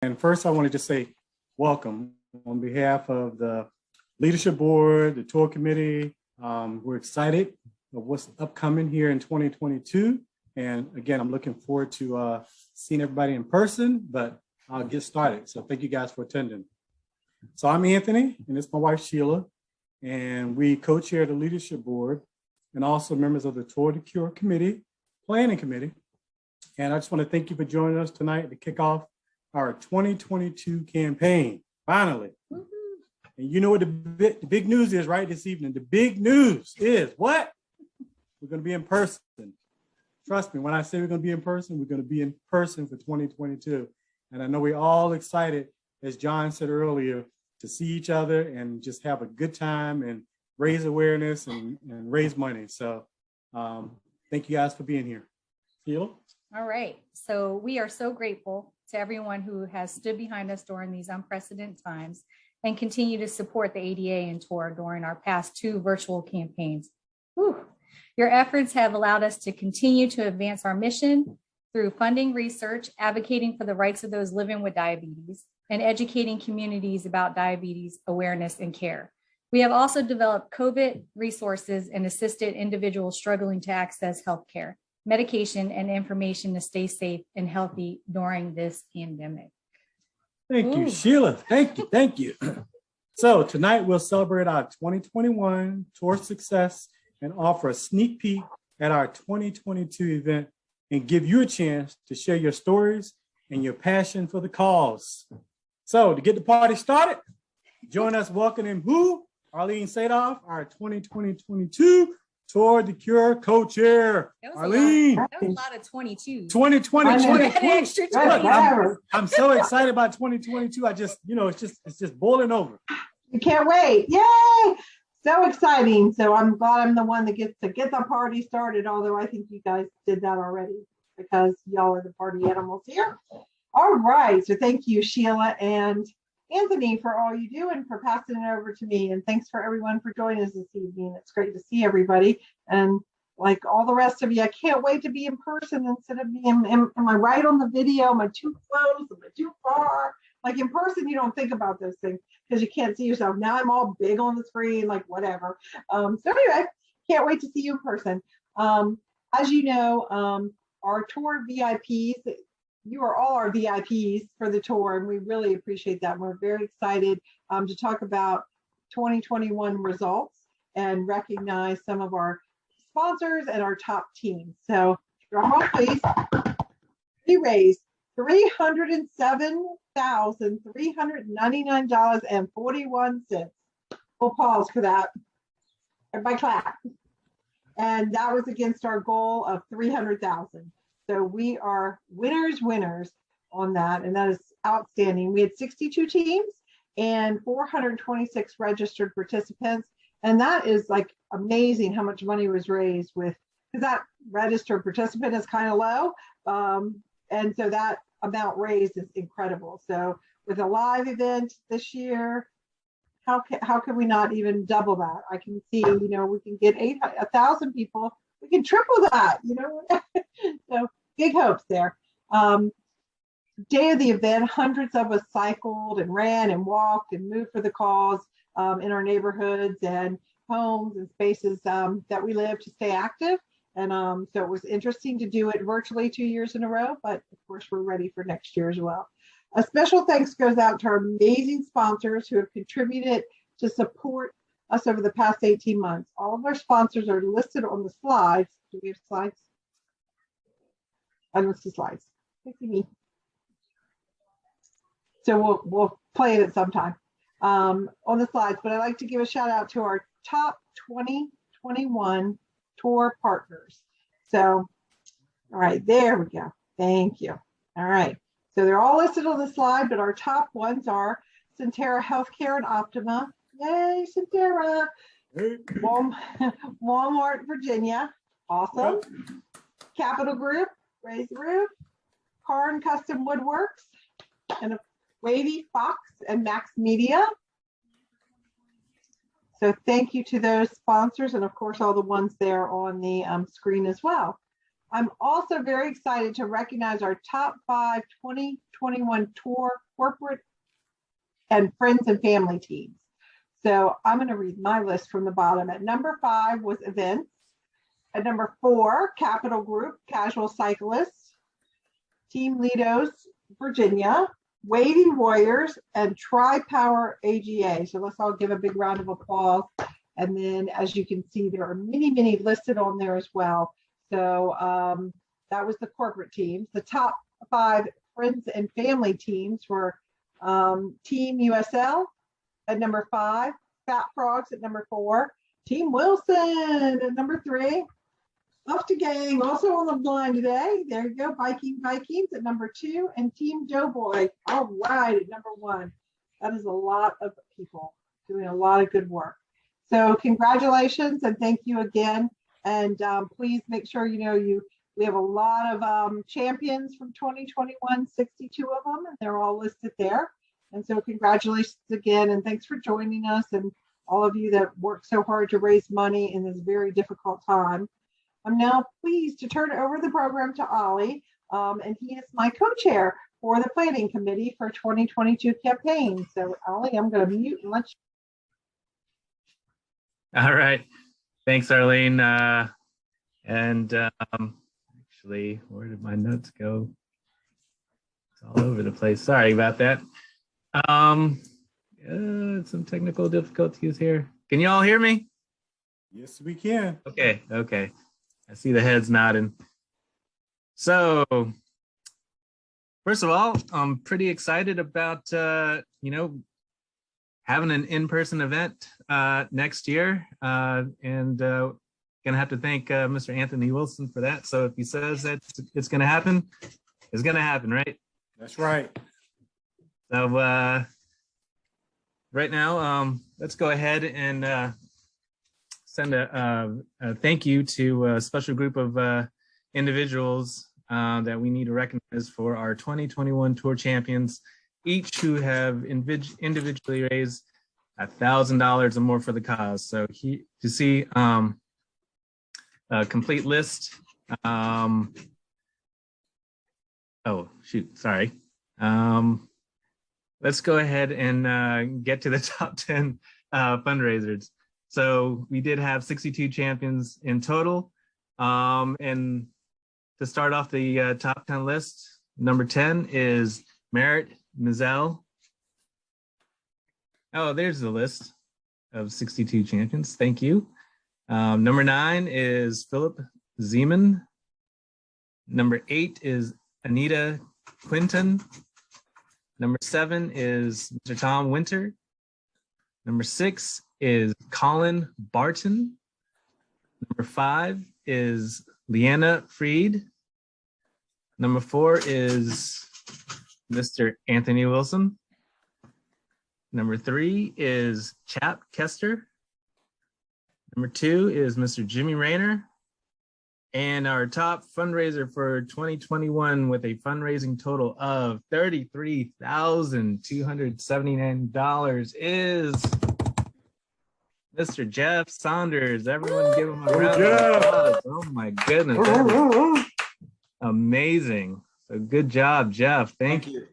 And first, I want to just say welcome on behalf of the leadership board, the tour committee. We're excited of what's upcoming here in 2022. And again, I'm looking forward to seeing everybody in person, but I'll get started. So thank you guys for attending. So I'm Anthony, and it's my wife, Sheila, and we co-chair the leadership board and also members of the Tour de Cure committee, planning committee. And I just want to thank you for joining us tonight to kick off our 2022 campaign, finally. Mm-hmm. And you know what the big news is, right, this evening? The big news is what? We're going to be in person. Trust me, when I say we're going to be in person, we're going to be in person for 2022. And I know we're all excited, as John said earlier, to see each other and just have a good time and raise awareness and raise money. So thank you guys for being here. Sheila? All right. So we are so grateful to everyone who has stood behind us during these unprecedented times and continue to support the ADA and tour during our past 2 virtual campaigns. Whew. Your efforts have allowed us to continue to advance our mission through funding research, advocating for the rights of those living with diabetes, and educating communities about diabetes awareness and care. We have also developed COVID resources and assisted individuals struggling to access healthcare, medication, and information to stay safe and healthy during this pandemic. Thank you, Sheila. Thank you. So tonight we'll celebrate our 2021 tour success and offer a sneak peek at our 2022 event and give you a chance to share your stories and your passion for the cause. So to get the party started, join us welcoming who? Arlene Sadoff, our 2022 Tour de Cure co-chair. Arlene. That was a lot of 22. 2020. I'm so excited about 2022. I just, it's just boiling over. You can't wait. Yay! So exciting. So I'm glad I'm the one that gets to get the party started, although I think you guys did that already because y'all are the party animals here. All right. So thank you, Sheila and Anthony, for all you do and for passing it over to me. And thanks for everyone for joining us this evening. It's great to see everybody. And like all the rest of you, I can't wait to be in person instead of being, am I right on the video? Am I too close? Am I too far? Like in person, you don't think about those things because you can't see yourself. Now I'm all big on the screen, like whatever. So anyway, can't wait to see you in person. As you know, our tour VIPs, you are all our VIPs for the tour, and we really appreciate that. We're very excited to talk about 2021 results and recognize some of our sponsors and our top teams. So drum roll, please. We raised $307,399.41. We'll pause for that. Everybody clap. And that was against our goal of 300,000. So we are winners on that, and that is outstanding. We had 62 teams and 426 registered participants, and that is like amazing how much money was raised with, because that registered participant is kind of low, and so that amount raised is incredible. So with a live event this year, how can we not even double that? I can see, we can get 1,000 people. We can triple that, So big hopes there. Day of the event, hundreds of us cycled and ran and walked and moved for the cause in our neighborhoods and homes and spaces that we live to stay active. And so it was interesting to do it virtually 2 years in a row, but of course we're ready for next year as well. A special thanks goes out to our amazing sponsors who have contributed to support us over the past 18 months. All of our sponsors are listed on the slides. Do we have slides? I don't see slides. Me. So we'll play it at some time on the slides, but I'd like to give a shout out to our top 2021 tour partners. So, all right, there we go. Thank you. All right. So they're all listed on the slide, but our top ones are Centera Healthcare and Optima. Yay, Centera. Walmart, Virginia. Awesome. Capital Group, Raise the Roof. Karn Custom Woodworks, and Wavy Fox and Max Media. So thank you to those sponsors, and of course all the ones there on the screen as well. I'm also very excited to recognize our top 5 2021 tour corporate and friends and family teams. So I'm going to read my list from the bottom. At number 5 was events. At number 4, Capital Group, Casual Cyclists, Team Lidos, Virginia, Wading Warriors, and Tri-Power AGA. So let's all give a big round of applause. And then, as you can see, there are many, many listed on there as well. So that was the corporate teams. The top 5 friends and family teams were Team USL at number 5, Fat Frogs at number 4, Team Wilson at number 3, Off to Gang, also on the line today. There you go, Vikings at number 2, and Team Doughboy, all right, at number 1. That is a lot of people doing a lot of good work. So congratulations and thank you again. And please make sure we have a lot of champions from 2021, 62 of them, and they're all listed there. And so congratulations again, and thanks for joining us and all of you that work so hard to raise money in this very difficult time. I'm now pleased to turn over the program to Ollie, and he is my co-chair for the planning committee for 2022 campaign. So Ollie, I'm going to mute and let you. All right. Thanks, Arlene. Actually, where did my notes go? It's all over the place. Sorry about that. Some technical difficulties here. Can you all hear me? Yes, we can. Okay. I see the heads nodding. So, first of all, I'm pretty excited about, having an in-person event next year. Gonna have to thank Mr. Anthony Wilson for that. So if he says that it's gonna happen, it's gonna happen, right? That's right. So right now, let's go ahead and send a thank you to a special group of individuals that we need to recognize for our 2021 Tour champions, each who have individually raised $1,000 or more for the cause. So to see a complete list. Oh, shoot, sorry. Let's go ahead and get to the top 10 fundraisers. So we did have 62 champions in total. And to start off the top 10 list, number 10 is Merritt Mizell. Oh, there's the list of 62 champions. Thank you. Number 9 is Philip Zeman. Number 8 is Anita Quinton. Number 7 is Mr. Tom Winter. Number 6 is Colin Barton. Number 5 is Leanna Freed. Number 4 is Mr. Anthony Wilson. Number 3 is Chap Kester. Number 2 is Mr. Jimmy Rayner. And our top fundraiser for 2021 with a fundraising total of $33,279 is Mr. Jeff Saunders. Everyone give him a round of applause. Oh my goodness. That is amazing. So good job, Jeff. Thank you.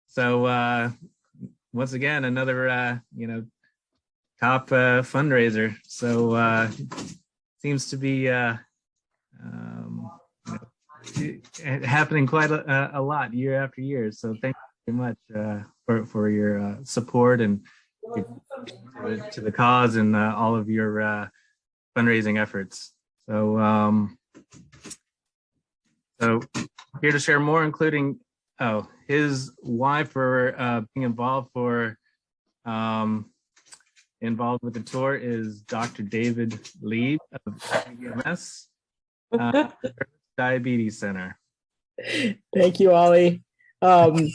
So once again, another top fundraiser. So seems to be happening quite a lot year after year. So thank you very much for your support and to the cause and all of your fundraising efforts. So so here to share more, including his wife for being involved with the tour is Dr. David Lee of EMS Diabetes Center. Thank you, Ollie. I'm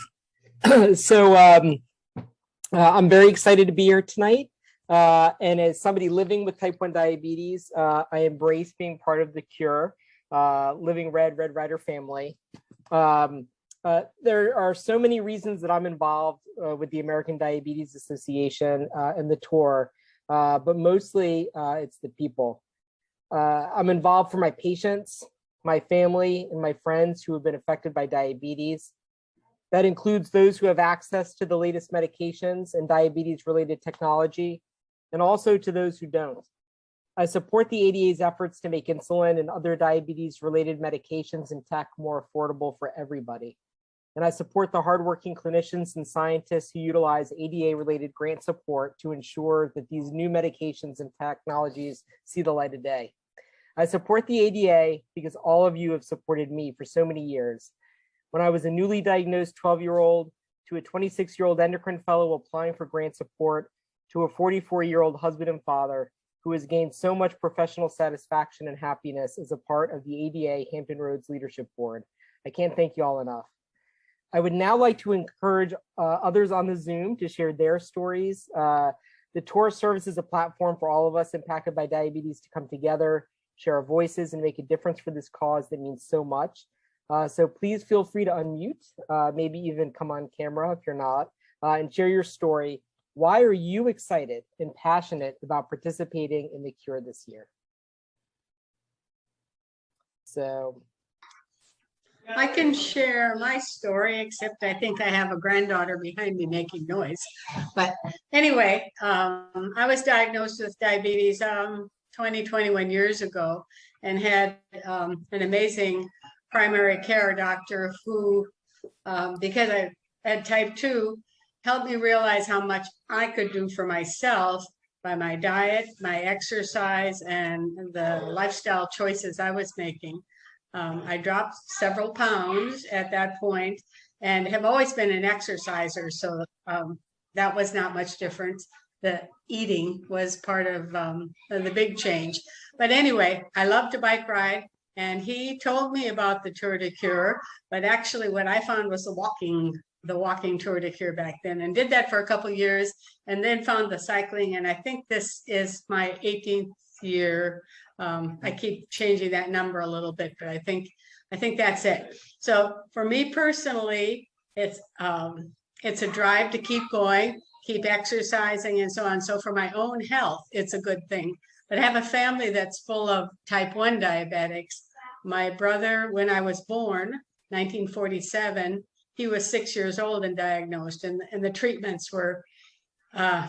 very excited to be here tonight. And as somebody living with type 1 diabetes, I embrace being part of the cure, Living Red Rider family. There are so many reasons that I'm involved with the American Diabetes Association and the tour, but mostly it's the people. I'm involved for my patients, my family, and my friends who have been affected by diabetes. That includes those who have access to the latest medications and diabetes-related technology, and also to those who don't. I support the ADA's efforts to make insulin and other diabetes-related medications and tech more affordable for everybody. And I support the hardworking clinicians and scientists who utilize ADA-related grant support to ensure that these new medications and technologies see the light of day. I support the ADA because all of you have supported me for so many years. When I was a newly diagnosed 12-year-old to a 26-year-old endocrine fellow applying for grant support to a 44-year-old husband and father who has gained so much professional satisfaction and happiness as a part of the ADA Hampton Roads Leadership Board. I can't thank you all enough. I would now like to encourage others on the Zoom to share their stories. The tour serves as a platform for all of us impacted by diabetes to come together, share our voices, and make a difference for this cause that means so much. So please feel free to unmute, maybe even come on camera if you're not, and share your story. Why are you excited and passionate about participating in the cure this year? So I can share my story, except I think I have a granddaughter behind me making noise. But anyway, I was diagnosed with diabetes 21 years ago and had an amazing primary care doctor who, because I had type 2, helped me realize how much I could do for myself by my diet, my exercise, and the lifestyle choices I was making. I dropped several pounds at that point and have always been an exerciser, so that was not much different. The eating was part of the big change. But anyway, I love to bike ride, and he told me about the Tour de Cure, but actually what I found was the walking Tour de Cure back then, and did that for a couple of years, and then found the cycling, and I think this is my 18th year. I keep changing that number a little bit, but I think that's it. So for me personally, it's a drive to keep going, keep exercising, and so on. So for my own health, it's a good thing. But I have a family that's full of type 1 diabetics. My brother, when I was born, 1947, he was 6 years old and diagnosed, and the treatments were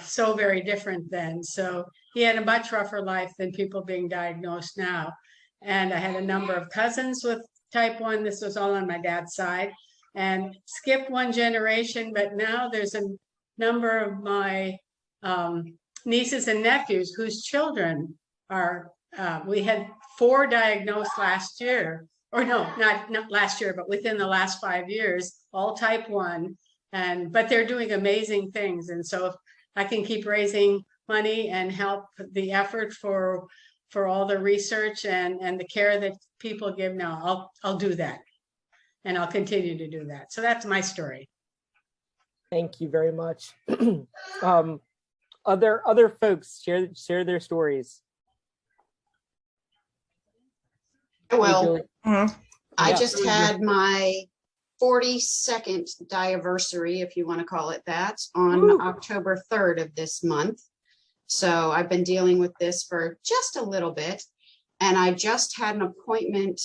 so very different then. So he had a much rougher life than people being diagnosed now. And I had a number of cousins with type 1. This was all on my dad's side, and skipped one generation, but now there's a number of my nieces and nephews whose children are, we had 4 diagnosed last year, or no, not last year, but within the last 5 years, all type 1, but they're doing amazing things. And so if I can keep raising money and help the effort for all the research and the care that people give now, I'll do that. And I'll continue to do that. So that's my story. thank you very much. Other folks share their stories. Well, Yeah. I just had my 42nd diaversary, if you want to call it that, on October 3rd of this month. So I've been dealing with this for just a little bit. And I just had an appointment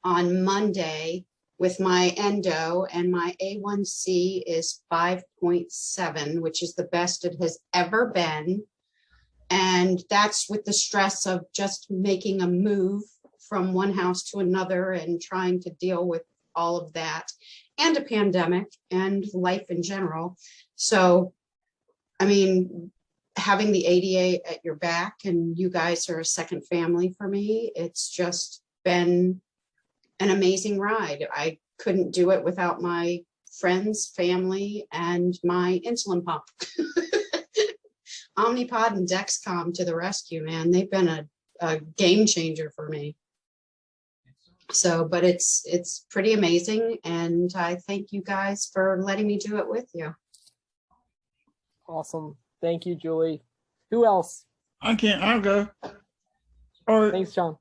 on Monday with my endo, and my A1C is 5.7, which is the best it has ever been. And that's with the stress of just making a move from one house to another and trying to deal with all of that, and a pandemic and life in general. So, I mean, having the ADA at your back, and you guys are a second family for me, it's just been an amazing ride. I couldn't do it without my friends, family, and my insulin pump. Omnipod and Dexcom to the rescue, man. They've been a game changer for me. So, but it's pretty amazing, and I thank you guys for letting me do it with you. Awesome. Thank you, Julie. Who else? I'll go. Or Thanks, John.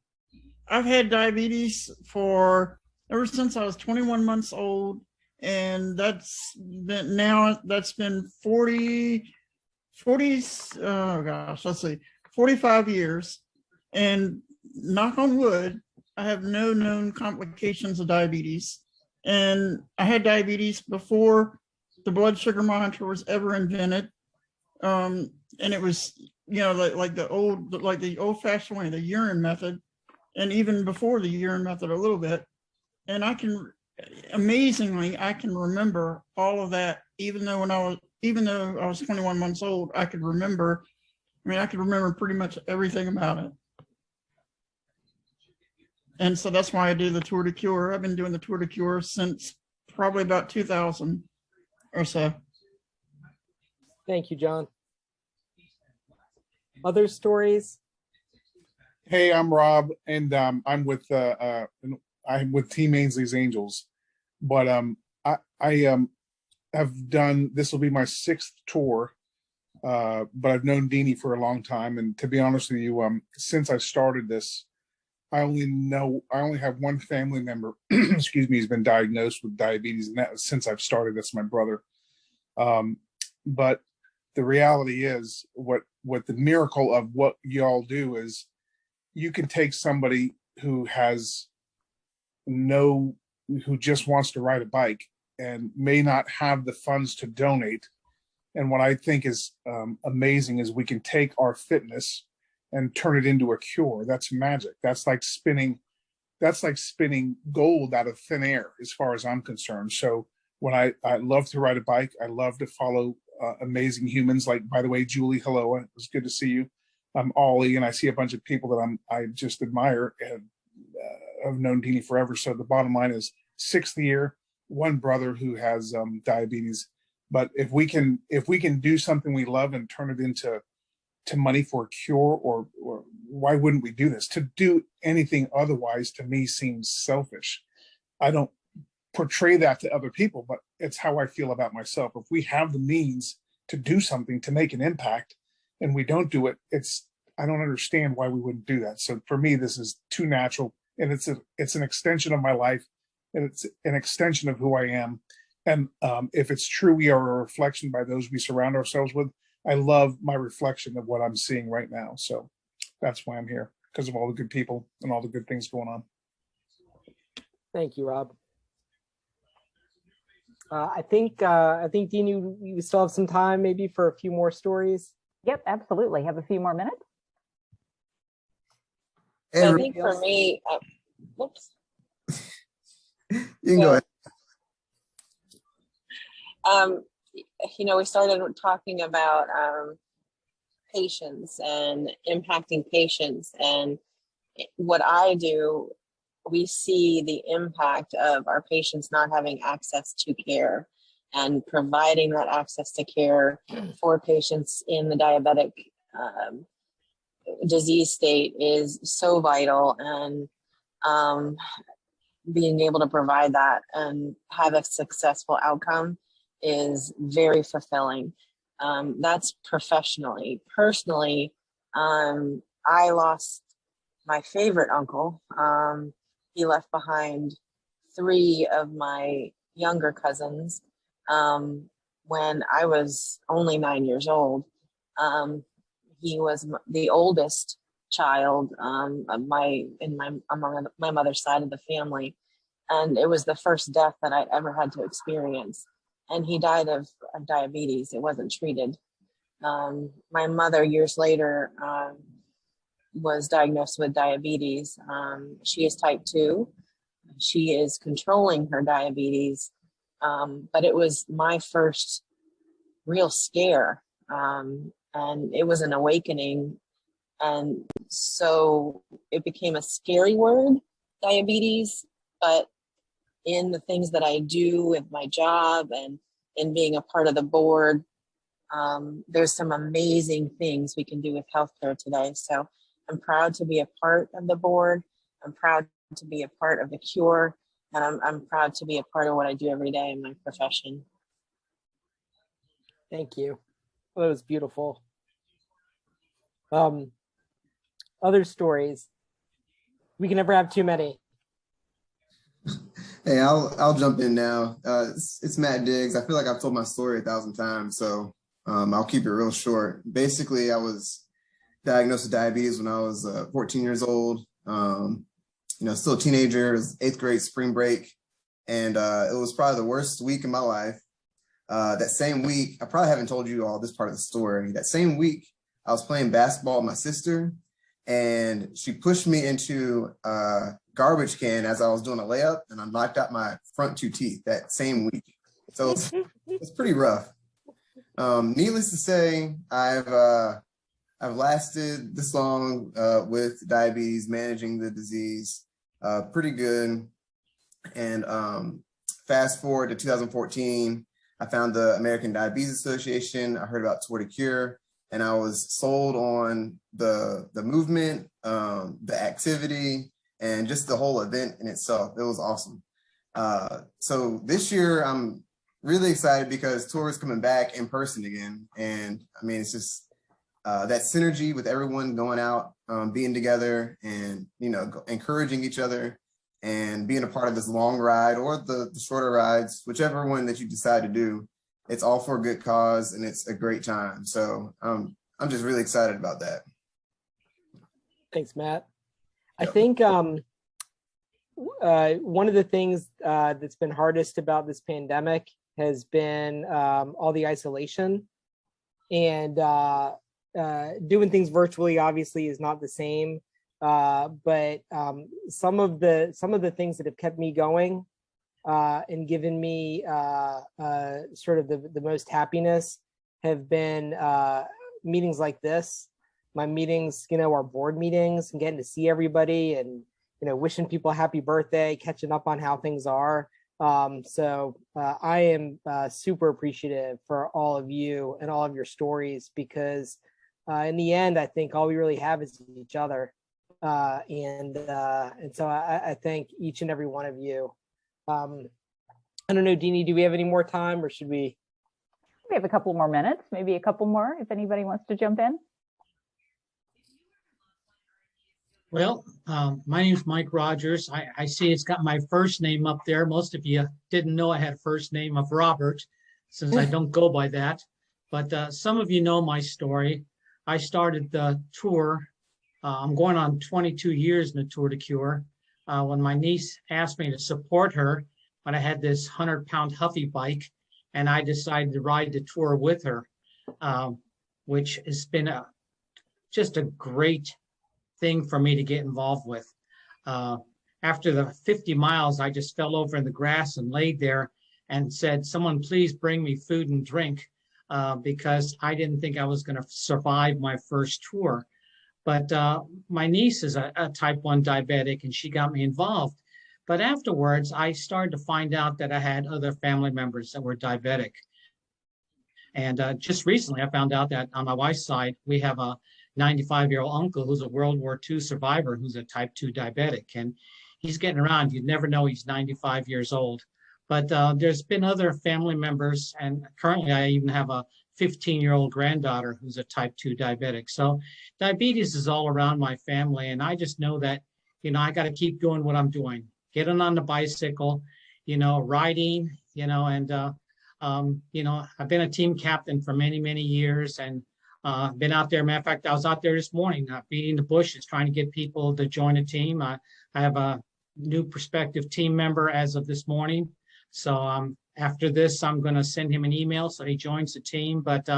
I've had diabetes ever since I was 21 months old, and that's been 45 years, and knock on wood, I have no known complications of diabetes. And I had diabetes before the blood sugar monitor was ever invented. And it was, like the old fashioned way, the urine method, and even before the urine method a little bit. And amazingly, I can remember all of that, even though I was 21 months old, I could remember pretty much everything about it. And so that's why I do the Tour de Cure. I've been doing the Tour de Cure since probably about 2000 or so. Thank you, John. Other stories? Hey, I'm Rob, and I'm with Team Ainsley's Angels. But I have done, this will be my 6th tour, but I've known Deanie for a long time, and to be honest with you, since I started this, I only have one family member, excuse me, who's been diagnosed with diabetes, and that was since I've started. That's my brother. But the reality is, what the miracle of what y'all do is, you can take somebody who just wants to ride a bike and may not have the funds to donate. And what I think is amazing is we can take our fitness and turn it into a cure. That's magic. That's like spinning gold out of thin air, as far as I'm concerned. So when I love to ride a bike, I love to follow amazing humans. Like, by the way, Julie, hello, it was good to see you. I'm Ollie, and I see a bunch of people that I just admire, and I've known Deanie forever. So the bottom line is 6th year, one brother who has diabetes. But if we can do something we love and turn it into money for a cure, or why wouldn't we do this? To do anything otherwise, to me, seems selfish. I don't portray that to other people, but it's how I feel about myself. If we have the means to do something to make an impact and we don't do it, I don't understand why we wouldn't do that. So for me, this is too natural, and it's an extension of my life, and it's an extension of who I am. And if it's true, we are a reflection by those we surround ourselves with. I love my reflection of what I'm seeing right now. So that's why I'm here, because of all the good people and all the good things going on. Thank you, Rob. I think Deanie, we still have some time maybe for a few more stories. Yep, absolutely. Have a few more minutes. I think for me, whoops. You can go ahead. We started talking about patients and impacting patients, and what I do, we see the impact of our patients not having access to care, and providing that access to care for patients in the diabetic disease state is so vital. And being able to provide that and have a successful outcome is very fulfilling. That's professionally. Personally, I lost my favorite uncle. He left behind 3 of my younger cousins when I was only 9 years old. He was the oldest child among my mother's side of the family, and it was the first death that I ever had to experience. And he died of diabetes. It wasn't treated. My mother, years later, was diagnosed with diabetes. She is type 2. She is controlling her diabetes, but it was my first real scare, and it was an awakening. And so it became a scary word, diabetes, but in the things that I do with my job and in being a part of the board, there's some amazing things we can do with healthcare today. So I'm proud to be a part of the board. I'm proud to be a part of the cure, and I'm proud to be a part of what I do every day in my profession. Thank you. Well, that was beautiful. Other stories. We can never have too many. Hey, I'll jump in now. It's Matt Diggs. I feel like I've told my story 1,000 times, so I'll keep it real short. Basically, I was diagnosed with diabetes when I was 14 years old. Still a teenager. It was 8th grade spring break. And it was probably the worst week of my life. That same week, I probably haven't told you all this part of the story. That same week, I was playing basketball with my sister, and she pushed me into a garbage can as I was doing a layup, and I knocked out my front 2 teeth that same week. So it's pretty rough. Needless to say, I've lasted this long with diabetes, managing the disease, pretty good. And fast forward to 2014, I found the American Diabetes Association. I heard about Tour de Cure, and I was sold on the movement, the activity, and just the whole event in itself. It was awesome. So this year, I'm really excited because Tour is coming back in person again. And I mean, it's just that synergy with everyone going out, being together, and encouraging each other, and being a part of this long ride or the shorter rides, whichever one that you decide to do. It's all for a good cause, and it's a great time. So I'm just really excited about that. Thanks, Matt. I think one of the things that's been hardest about this pandemic has been all the isolation, and doing things virtually obviously is not the same. But some of the things that have kept me going and given me sort of the most happiness have been meetings like this. My meetings, our board meetings, and getting to see everybody, and wishing people a happy birthday, catching up on how things are. So I am super appreciative for all of you and all of your stories, because in the end, I think all we really have is each other. And so I thank each and every one of you. I don't know, Deanie, do we have any more time, or should we? We have a couple more minutes, maybe a couple more, if anybody wants to jump in. Well, my name's Mike Rogers. I see it's got my first name up there. Most of you didn't know I had a first name of Robert, since I don't go by that. But some of you know my story. I started the tour. I'm going on 22 years in the Tour de Cure. When my niece asked me to support her, when I had this 100-pound Huffy bike, and I decided to ride the tour with her, which has been just a great thing for me to get involved with. After the 50 miles, I just fell over in the grass and laid there and said, "Someone please bring me food and drink," because I didn't think I was going to survive my first tour. But my niece is a type 1 diabetic, and she got me involved. But afterwards, I started to find out that I had other family members that were diabetic. And just recently, I found out that on my wife's side, we have a 95-year-old uncle who's a World War II survivor who's a type 2 diabetic. And he's getting around. You'd never know he's 95 years old. But there's been other family members, and currently I even have a 15-year-old granddaughter who's a type 2 diabetic. So diabetes is all around my family. And I just know that, I got to keep doing what I'm doing, getting on the bicycle, riding, and, I've been a team captain for many, many years, and been out there. Matter of fact, I was out there this morning, beating the bushes, trying to get people to join a team. I have a new prospective team member as of this morning. So after this, I'm going to send him an email so he joins the team. But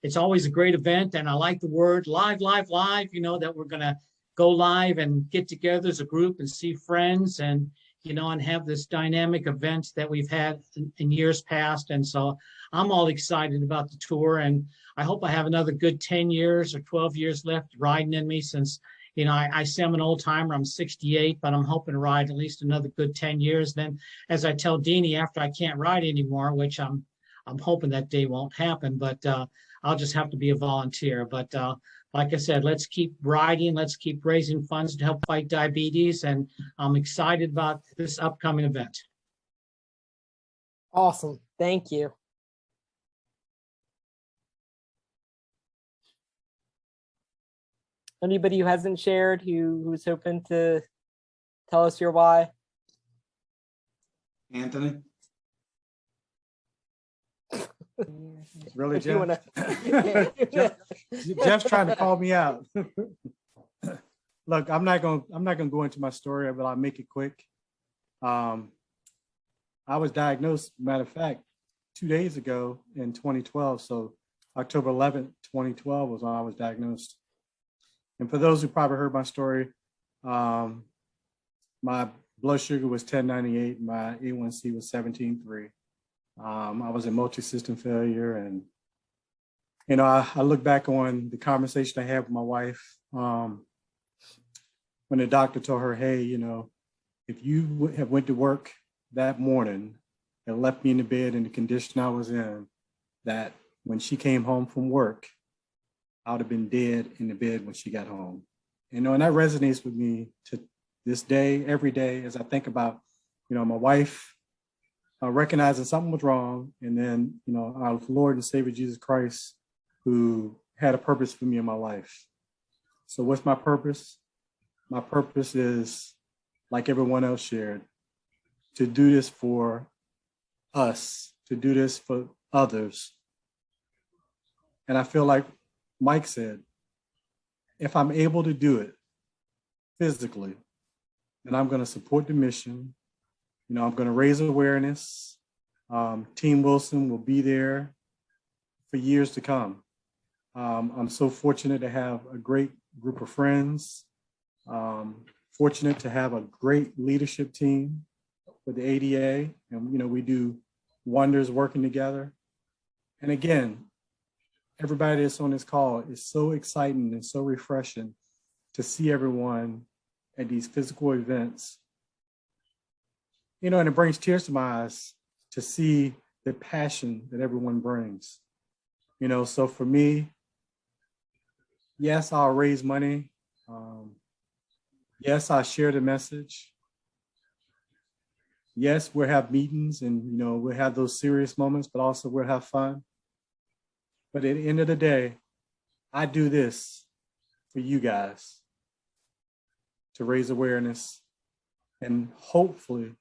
it's always a great event. And I like the word live, live, live, that we're going to go live and get together as a group and see friends, and, and have this dynamic event that we've had in years past. And so I'm all excited about the tour, and I hope I have another good 10 years or 12 years left riding in me, since, I say I'm an old timer. I'm 68, but I'm hoping to ride at least another good 10 years. Then, as I tell Deanie, after I can't ride anymore, which I'm hoping that day won't happen, but I'll just have to be a volunteer. But like I said, let's keep riding. Let's keep raising funds to help fight diabetes. And I'm excited about this upcoming event. Awesome. Thank you. Anybody who hasn't shared, who's hoping to tell us your why? Anthony? Really, If you Jeff? Jeff's trying to call me out. Look, I'm not gonna go into my story, but I'll make it quick. I was diagnosed, matter of fact, 2 days ago in 2012. So October 11th, 2012 was when I was diagnosed. And for those who probably heard my story, my blood sugar was 1098, my A1C was 17.3. I was in multi-system failure. And, you know, I look back on the conversation I had with my wife when the doctor told her, hey, you know, if you have went to work that morning and left me in the bed in the condition I was in, that when she came home from work, I would have been dead in the bed when she got home. You know, and that resonates with me to this day, every day, as I think about, you know, my wife recognizing something was wrong, and then, you know, our Lord and Savior Jesus Christ, who had a purpose for me in my life. So what's my purpose? My purpose is, like everyone else shared, to do this for us, to do this for others. And I feel like Mike said, if I'm able to do it physically, then I'm going to support the mission. You know, I'm going to raise awareness. Team Wilson will be there for years to come. I'm so fortunate to have a great group of friends. Fortunate to have a great leadership team with the ADA, and, you know, we do wonders working together. And again, everybody that's on this call, is so exciting and so refreshing to see everyone at these physical events. You know, and it brings tears to my eyes to see the passion that everyone brings. You know, so for me, yes, I'll raise money. Yes, I share the message. Yes, we'll have meetings and, you know, we'll have those serious moments, but also we'll have fun. But at the end of the day, I do this for you guys to raise awareness, and hopefully,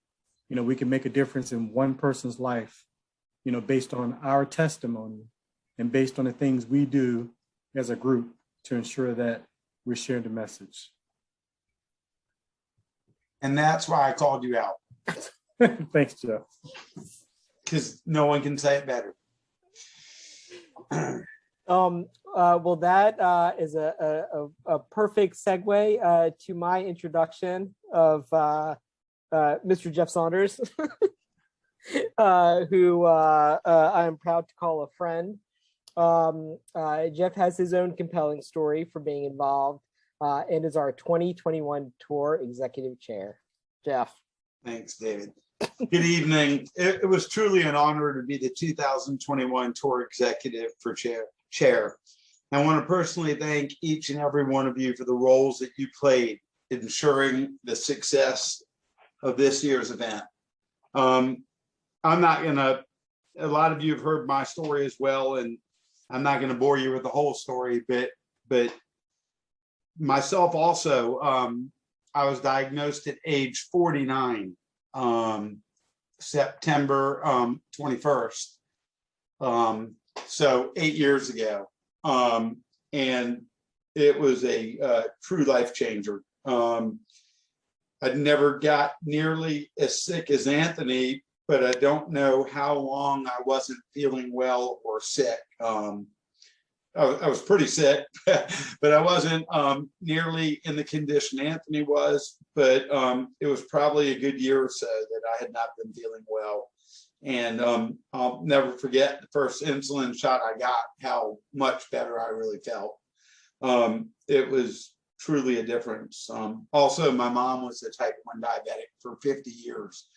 you know, we can make a difference in one person's life, you know, based on our testimony and based on the things we do as a group to ensure that we're sharing the message. And that's why I called you out. Thanks, Jeff. Because no one can say it better. Well, that is a perfect segue to my introduction of Mr. Jeff Saunders, who I am proud to call a friend. Jeff has his own compelling story for being involved and is our 2021 tour executive chair. Jeff. Thanks, David. Good evening. It was truly an honor to be the 2021 tour executive for chair. I want to personally thank each and every one of you for the roles that you played in ensuring the success of this year's event. I'm not gonna, a lot of you have heard my story as well, and I'm not gonna bore you with the whole story, but myself also, I was diagnosed at age 49, September 21st. So 8 years ago. And it was a true life changer. I'd never got nearly as sick as Anthony, but I don't know how long I wasn't feeling well or sick. I was pretty sick, but I wasn't nearly in the condition Anthony was, but it was probably a good year or so that I had not been feeling well. And I'll never forget the first insulin shot I got, how much better I really felt. It was truly a difference. Also, my mom was a type 1 diabetic for 50 years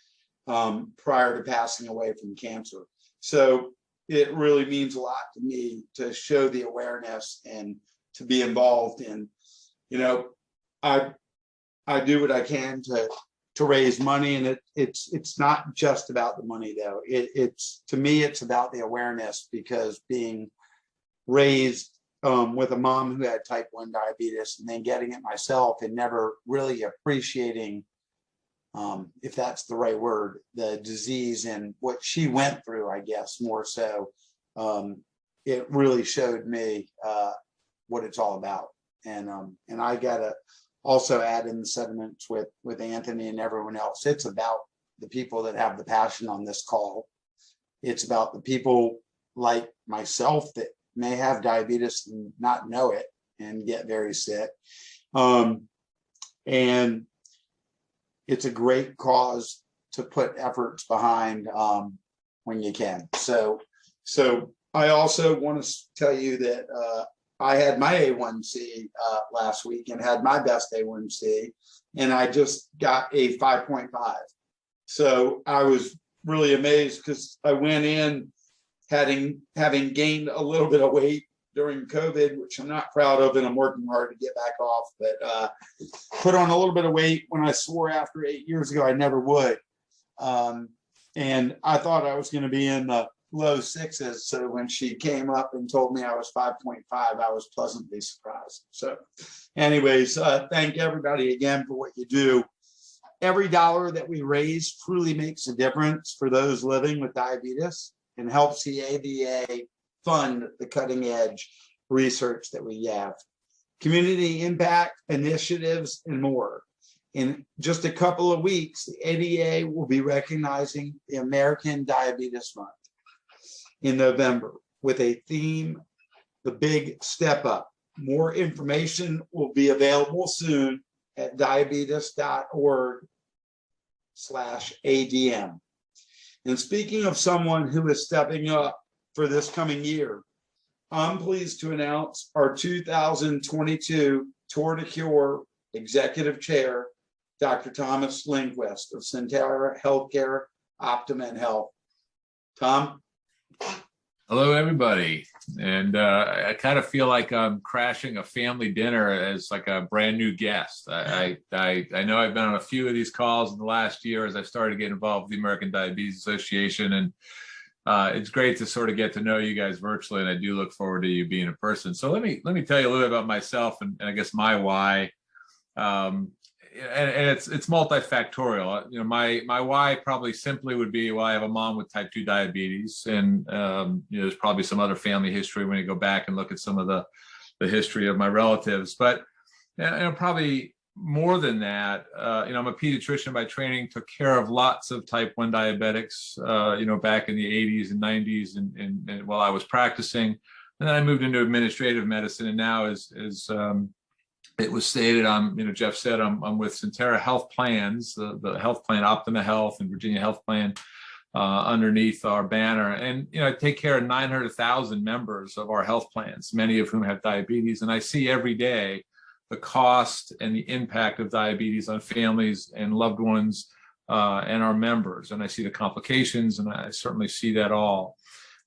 prior to passing away from cancer. So it really means a lot to me to show the awareness and to be involved in, you know, I do what I can to raise money, and it's not just about the money though. It's to me, it's about the awareness, because being raised with a mom who had type 1 diabetes and then getting it myself and never really appreciating, if that's the right word, the disease and what she went through, I guess more so, it really showed me what it's all about. And I gotta also add in the sentiments with Anthony and everyone else. It's about the people that have the passion on this call. It's about the people like myself that may have diabetes and not know it and get very sick. And it's a great cause to put efforts behind when you can. So I also want to tell you that I had my A1C last week and had my best A1C, and I just got a 5.5. So I was really amazed because I went in having gained a little bit of weight during COVID, which I'm not proud of, and I'm working hard to get back off, but put on a little bit of weight when I swore after 8 years ago I never would. And I thought I was going to be in the low 6s. So when she came up and told me I was 5.5, I was pleasantly surprised. So anyways, thank everybody again for what you do. Every dollar that we raise truly makes a difference for those living with diabetes and helps the ADA fund the cutting edge research that we have, community impact initiatives, and more. In just a couple of weeks, the ADA will be recognizing the American Diabetes Month in November with a theme, the big step up. More information will be available soon at diabetes.org/ADM. And speaking of someone who is stepping up for this coming year, I'm pleased to announce our 2022 Tour de Cure Executive Chair, Dr. Thomas Lindquist of Centera Healthcare, Optima and Health. Tom? Hello, everybody. And I kind of feel like I'm crashing a family dinner as like a brand new guest. I know I've been on a few of these calls in the last year as I started to get involved with the American Diabetes Association. And it's great to sort of get to know you guys virtually. And I do look forward to you being in person. So let me tell you a little bit about myself and I guess my why. And it's multifactorial. You know, my why probably simply would be, well, I have a mom with type 2 diabetes, and you know, there's probably some other family history when you go back and look at some of the history of my relatives. But you know, probably more than that, you know, I'm a pediatrician by training, took care of lots of type 1 diabetics, you know, back in the 80s and 90s, and while I was practicing, and then I moved into administrative medicine, and now as it was stated, you know, Jeff said, I'm with Centera Health Plans, the health plan, Optima Health and Virginia Health Plan underneath our banner. And, you know, I take care of 900,000 members of our health plans, many of whom have diabetes. And I see every day the cost and the impact of diabetes on families and loved ones and our members. And I see the complications, and I certainly see that all.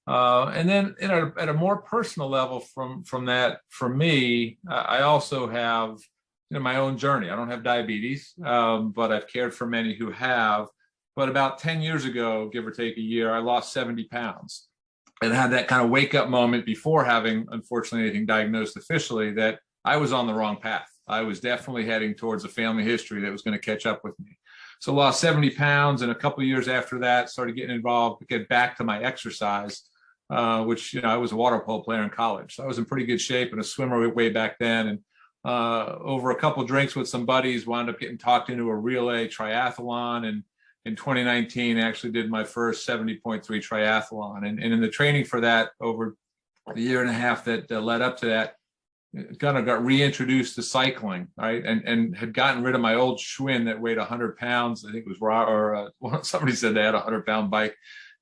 And then at a more personal level from that, for me, I also have, you know, my own journey. I don't have diabetes, but I've cared for many who have. But about 10 years ago, give or take a year, I lost 70 pounds and had that kind of wake up moment before having, unfortunately, anything diagnosed officially, that I was on the wrong path. I was definitely heading towards a family history that was going to catch up with me. So lost 70 pounds, and a couple of years after that, started getting involved, get back to my exercise. Which, you know, I was a water polo player in college. So I was in pretty good shape and a swimmer way back then. And over a couple of drinks with some buddies, wound up getting talked into a relay triathlon. And in 2019, I actually did my first 70.3 triathlon. And in the training for that, over the year and a half that led up to that, kind of got reintroduced to cycling, right? And had gotten rid of my old Schwinn that weighed 100 pounds. I think it was somebody said they had a 100-pound bike.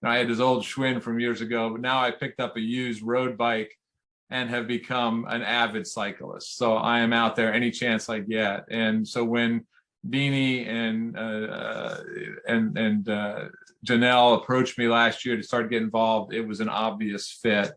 I had this old Schwinn from years ago, but now I picked up a used road bike and have become an avid cyclist. So I am out there any chance I get. And so when Beanie and Janelle approached me last year to start getting involved, it was an obvious fit.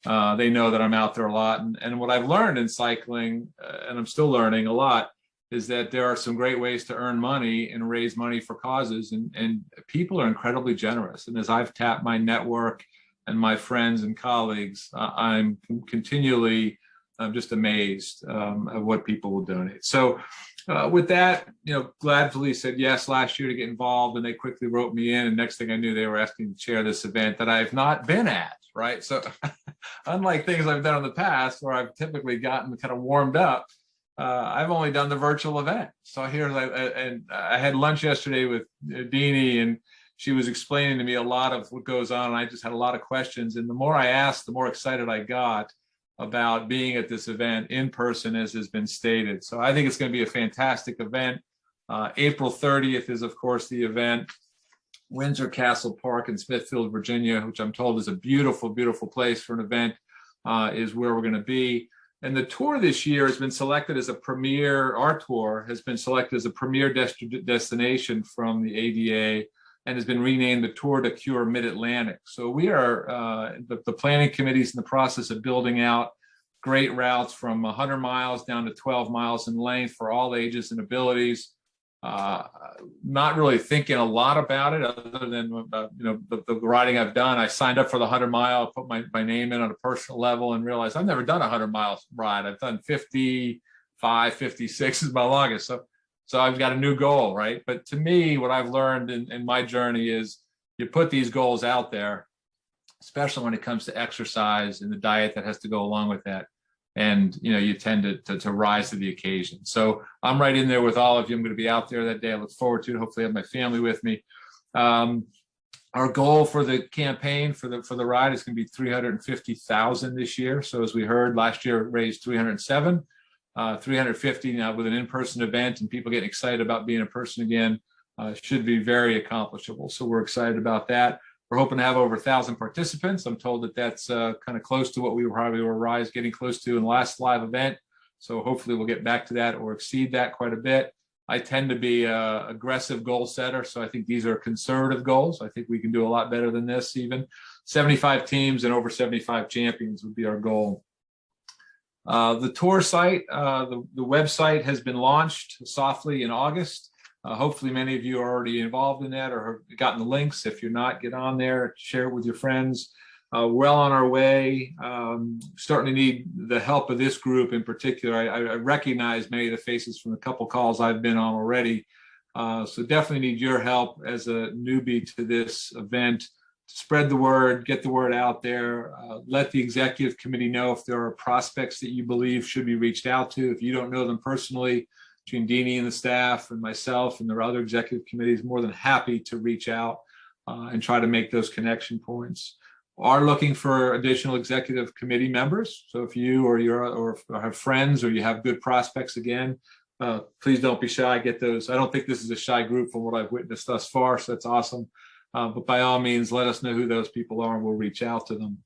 They know that I'm out there a lot. And what I've learned in cycling, and I'm still learning a lot, is that there are some great ways to earn money and raise money for causes, and people are incredibly generous. And as I've tapped my network and my friends and colleagues, I'm continually just amazed at what people will donate. So with that, you know, gladfully said yes last year to get involved, and they quickly wrote me in, and next thing I knew, they were asking to chair this event that I've not been at, right? So unlike things I've done in the past where I've typically gotten kind of warmed up, I've only done the virtual event. So here, and I had lunch yesterday with Deanie, and she was explaining to me a lot of what goes on. And I just had a lot of questions. And the more I asked, the more excited I got about being at this event in person, as has been stated. So I think it's going to be a fantastic event. April 30th is, of course, the event. Windsor Castle Park in Smithfield, Virginia, which I'm told is a beautiful, beautiful place for an event, is where we're going to be. And the tour this year has been selected as a premier, our tour has been selected as a premier destination from the ADA and has been renamed the Tour de Cure Mid-Atlantic. So we are, the planning committee is in the process of building out great routes from 100 miles down to 12 miles in length for all ages and abilities. Not really thinking a lot about it other than the riding I've done. I signed up for the 100-mile, put my name in on a personal level, and realized I've never done a 100-mile ride. I've done 55, 56 is my longest. So I've got a new goal, right? But to me, what I've learned in my journey is you put these goals out there, especially when it comes to exercise and the diet that has to go along with that. And you tend to rise to the occasion. So I'm right in there with all of you. I'm going to be out there that day. I look forward to it. Hopefully, I have my family with me. Our goal for the campaign for the ride is going to be $350,000 this year. So as we heard, last year it raised 307, 350 now with an in-person event and people getting excited about being in person again should be very accomplishable. So we're excited about that. We're hoping to have over 1,000 participants. I'm told that that's kind of close to what we probably were getting close to in the last live event. So hopefully we'll get back to that or exceed that quite a bit. I tend to be an aggressive goal setter. So I think these are conservative goals. I think we can do a lot better than this even. 75 teams and over 75 champions would be our goal. The tour site, the website has been launched softly in August. Hopefully many of you are already involved in that or have gotten the links. If you're not, get on there, share it with your friends. Well on our way, starting to need the help of this group in particular. I recognize many of the faces from a couple calls I've been on already. So definitely need your help as a newbie to this event. Spread the word, get the word out there. Let the executive committee know if there are prospects that you believe should be reached out to. If you don't know them personally, between Deanie and the staff and myself and there are other executive committees, more than happy to reach out and try to make those connection points. Are looking for additional executive committee members. So if you or have friends or you have good prospects again, please don't be shy. Get those. I don't think this is a shy group from what I've witnessed thus far. So that's awesome. But by all means, let us know who those people are and we'll reach out to them.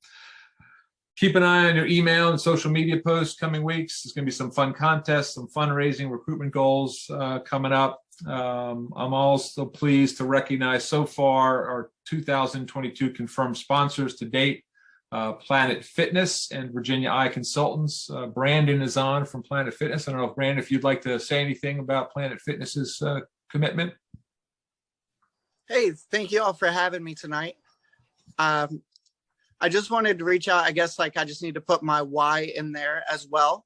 Keep an eye on your email and social media posts coming weeks. There's going to be some fun contests, some fundraising, recruitment goals coming up. I'm also pleased to recognize so far our 2022 confirmed sponsors to date, Planet Fitness and Virginia Eye Consultants. Brandon is on from Planet Fitness. I don't know, Brandon, if you'd like to say anything about Planet Fitness's commitment. Hey, thank you all for having me tonight. I just wanted to reach out. I guess I just need to put my why in there as well.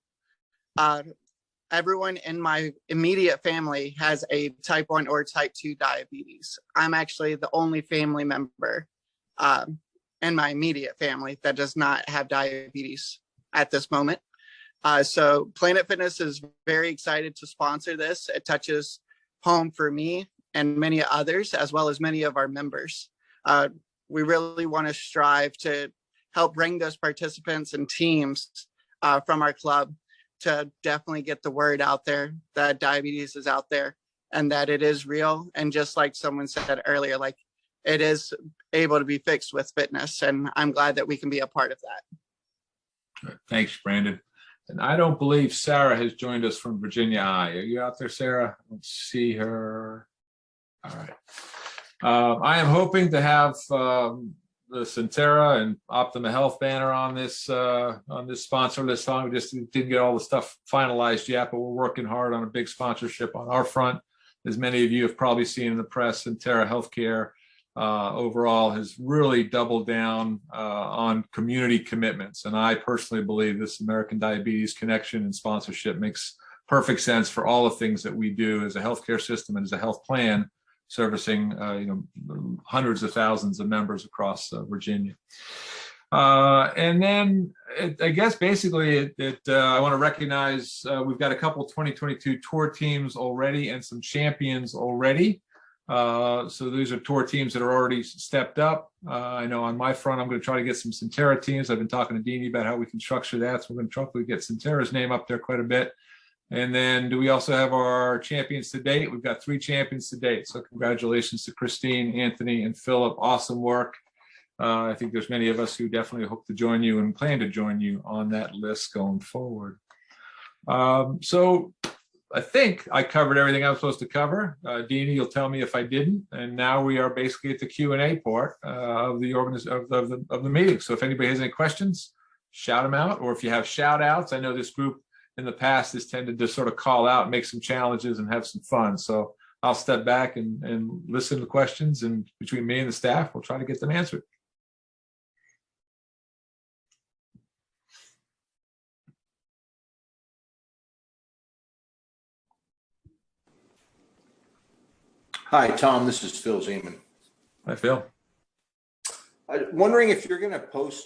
Everyone in my immediate family has a type 1 or type 2 diabetes. I'm actually the only family member in my immediate family that does not have diabetes at this moment. So Planet Fitness is very excited to sponsor this. It touches home for me and many others, as well as many of our members. We really want to strive to help bring those participants and teams from our club to definitely get the word out there that diabetes is out there and that it is real. And just like someone said earlier, it is able to be fixed with fitness. And I'm glad that we can be a part of that. Thanks, Brandon. And I don't believe Sarah has joined us from Virginia Eye. Are you out there, Sarah? Let's see her. All right. I am hoping to have the Centera and Optima Health banner on this sponsor list. We just didn't get all the stuff finalized yet, but we're working hard on a big sponsorship on our front. As many of you have probably seen in the press, Centera Healthcare overall has really doubled down on community commitments. And I personally believe this American Diabetes Connection and sponsorship makes perfect sense for all the things that we do as a healthcare system and as a health plan, servicing hundreds of thousands of members across Virginia. And then I guess basically I want to recognize we've got a couple 2022 tour teams already and some champions already. So these are tour teams that are already stepped up. I know on my front, I'm going to try to get some Centera teams. I've been talking to Deanie about how we can structure that. So we're going to try to get Centera's name up there quite a bit. And then do we also have our champions to date? We've got 3 champions to date. So congratulations to Christine, Anthony, and Philip. Awesome work. I think there's many of us who definitely hope to join you and plan to join you on that list going forward. So I think I covered everything I was supposed to cover. Deanie, you'll tell me if I didn't. And now we are basically at the Q&A part of the meeting. So if anybody has any questions, shout them out. Or if you have shout outs, I know this group in the past has tended to sort of call out, make some challenges and have some fun. So I'll step back and listen to questions, and between me and the staff, we'll try to get them answered. Hi, Tom. This is Phil Zeman. Hi, Phil. I'm wondering if you're going to post